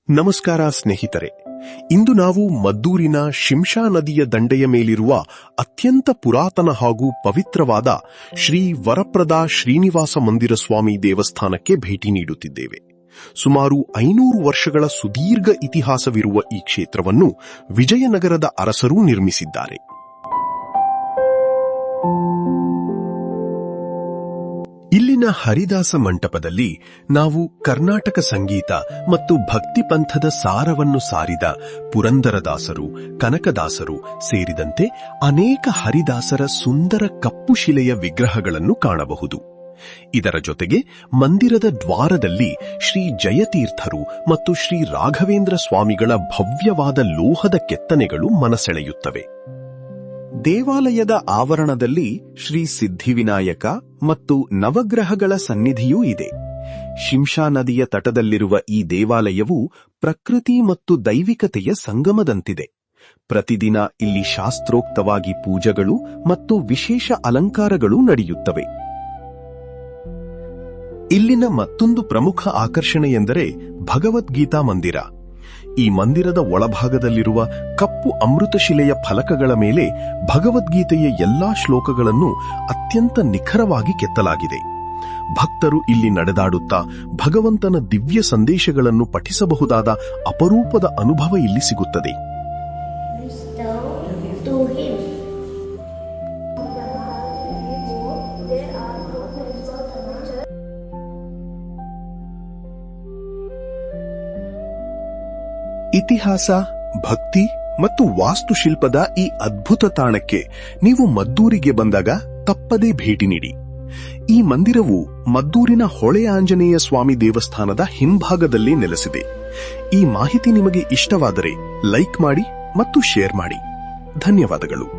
ನಮಸ್ಕಾರ ಸ್ನೇಹಿತರೆ, ಇಂದು ನಾವು ಮದ್ದೂರಿನ ಶಿಂಷಾ ನದಿಯ ದಂಡೆಯ ಮೇಲಿರುವ ಅತ್ಯಂತ ಪುರಾತನ ಹಾಗೂ ಪವಿತ್ರವಾದ ಶ್ರೀ ವರಪ್ರದ ಶ್ರೀನಿವಾಸ ಮಂದಿರ ಸ್ವಾಮಿ ದೇವಸ್ಥಾನಕ್ಕೆ ಭೇಟಿ ನೀಡುತ್ತಿದ್ದೇವೆ. ಸುಮಾರು 500 ವರ್ಷಗಳ ಸುದೀರ್ಘ ಇತಿಹಾಸವಿರುವ ಈ ಕ್ಷೇತ್ರವನ್ನು ವಿಜಯನಗರದ ಅರಸರು ನಿರ್ಮಿಸಿದ್ದಾರೆ. ಇಲ್ಲಿನ ಹರಿದಾಸ ಮಂಟಪದಲ್ಲಿ ನಾವು ಕರ್ನಾಟಕ ಸಂಗೀತ ಮತ್ತು ಭಕ್ತಿ ಪಂಥದ ಸಾರವನ್ನು ಸಾರಿದ ಪುರಂದರದಾಸರು, ಕನಕದಾಸರು ಸೇರಿದಂತೆ ಅನೇಕ ಹರಿದಾಸರ ಸುಂದರ ಕಪ್ಪು ಶಿಲೆಯ ವಿಗ್ರಹಗಳನ್ನು ಕಾಣಬಹುದು. ಇದರ ಜೊತೆಗೆ ಮಂದಿರದ ದ್ವಾರದಲ್ಲಿ ಶ್ರೀ ಜಯತೀರ್ಥರು ಮತ್ತು ಶ್ರೀ ರಾಘವೇಂದ್ರ ಸ್ವಾಮಿಗಳ ಭವ್ಯವಾದ ಲೋಹದ ಕೆತ್ತನೆಗಳು ಮನಸೆಳೆಯುತ್ತವೆ. ದೇವಾಲಯದ ಆವರಣದಲ್ಲಿ ಶ್ರೀ ಸಿದ್ಧಿವಿನಾಯಕ ಮತ್ತು ನವಗ್ರಹಗಳ ಸನ್ನಿಧಿಯೂ ಇದೆ. ಶಿಂಷಾ ನದಿಯ ತಟದಲ್ಲಿರುವ ಈ ದೇವಾಲಯವು ಪ್ರಕೃತಿ ಮತ್ತು ದೈವಿಕತೆಯ ಸಂಗಮದಂತಿದೆ. ಪ್ರತಿದಿನ ಇಲ್ಲಿ ಶಾಸ್ತ್ರೋಕ್ತವಾಗಿ ಪೂಜೆಗಳು ಮತ್ತು ವಿಶೇಷ ಅಲಂಕಾರಗಳು ನಡೆಯುತ್ತವೆ. ಇಲ್ಲಿನ ಮತ್ತೊಂದು ಪ್ರಮುಖ ಆಕರ್ಷಣೆಯೆಂದರೆ ಭಗವದ್ಗೀತಾ ಮಂದಿರ. ಈ ಮಂದಿರದ ಒಳಭಾಗದಲ್ಲಿರುವ ಕಪ್ಪು ಅಮೃತಶಿಲೆಯ ಫಲಕಗಳ ಮೇಲೆ ಭಗವದ್ಗೀತೆಯ ಎಲ್ಲಾ ಶ್ಲೋಕಗಳನ್ನು ಅತ್ಯಂತ ನಿಖರವಾಗಿ ಕೆತ್ತಲಾಗಿದೆ. ಭಕ್ತರು ಇಲ್ಲಿ ನಡೆದಾಡುತ್ತಾ ಭಗವಂತನ ದಿವ್ಯ ಸಂದೇಶಗಳನ್ನು ಪಠಿಸಬಹುದಾದ ಅಪರೂಪದ ಅನುಭವ ಇಲ್ಲಿ ಸಿಗುತ್ತದೆ. ಇತಿಹಾಸ, ಭಕ್ತಿ ಮತ್ತು ವಾಸ್ತುಶಿಲ್ಪದ ಈ ಅದ್ಭುತ ತಾಣಕ್ಕೆ ನೀವು ಮದ್ದೂರಿಗೆ ಬಂದಾಗ ತಪ್ಪದೇ ಭೇಟಿ ನೀಡಿ. ಈ ಮಂದಿರವು ಮದ್ದೂರಿನ ಹೊಳೆ ಆಂಜನೇಯ ಸ್ವಾಮಿ ದೇವಸ್ಥಾನದ ಹಿಂಭಾಗದಲ್ಲಿ ನೆಲೆಸಿದೆ. ಈ ಮಾಹಿತಿ ನಿಮಗೆ ಇಷ್ಟವಾದರೆ ಲೈಕ್ ಮಾಡಿ ಮತ್ತು ಶೇರ್ ಮಾಡಿ. ಧನ್ಯವಾದಗಳು.